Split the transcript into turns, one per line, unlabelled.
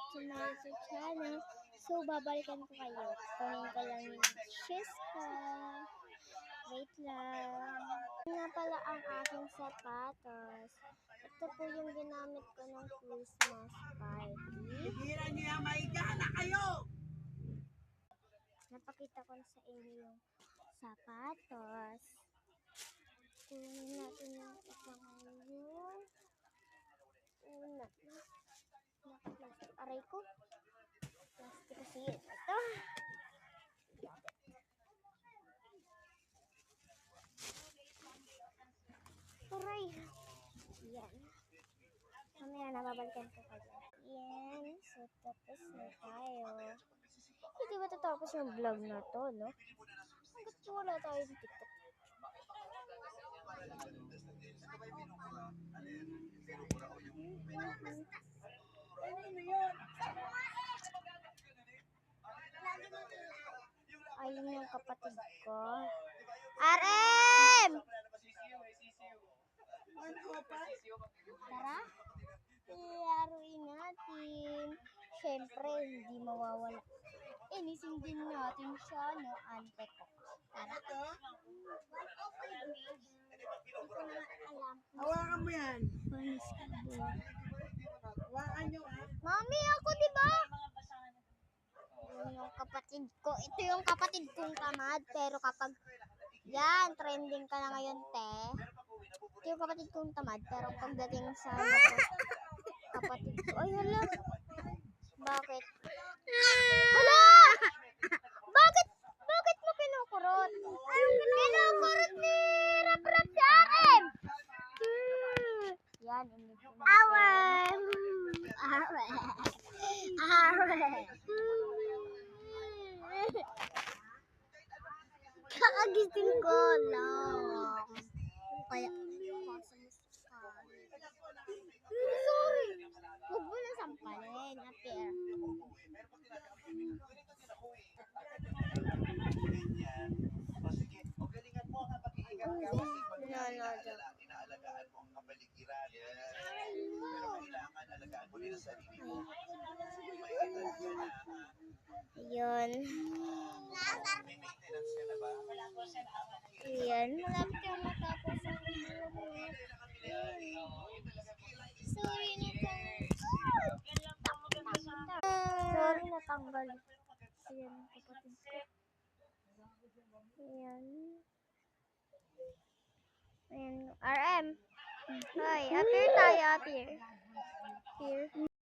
back to my YouTube channel. So, babalikan ko kayo. Kunin ko lang yung shoes ko. Wait lang. Nga pala ang aking sapatos. Ito po yung ginamit ko ng Christmas party.
Higiran niyo yan, maigana kayo!
Napakita ko sa inyo yung sapatos. Kunin natin yung isang yung una. Plastic. Aray ko. Plastic kasi yun. Ito. Aray. Yan. Mamaya nababalikan ko kayo. Yan. So, tapos na tayo. Hindi ba tatapos yung vlog na to, no? Hanggat wala tayo sa TikTok. Ayun yung kapatid ko. RM! Tara, ilaruin natin. Siyempre, hindi mawawala. Inisin din natin siya ng ante ko. Tara.
Hawakan mo yan.
Panis ka ba?
Hawakan nyo ha.
Mami, ako diba? Yun yung kapatid ko. Ito yung kapatid kong tamad. Pero kapag yan, trending ka na ngayon, te. Ito yung kapatid kong tamad. Pero pagdating sa kapatid ko, ay hala. Bakit? Hala! Bakit mo kinukurot? Kinukurot ni Rap-Rap si RM! Yan, RM! Kakagising ko lang. Kaya, sorry. Huwag mo na sampalin, Aper.
Inaalagaan mo ang kapaligiran. Pero kailangan alagaan mo rin ang sarili mo.
Yun.
May maintenance ka na ba?
Yan. Malapit kang matapos ang sorry na sorry natanggal. Ayan, kapatid ko. Ayan. Ayan. RM. Hi, appear tayo, appear. Here.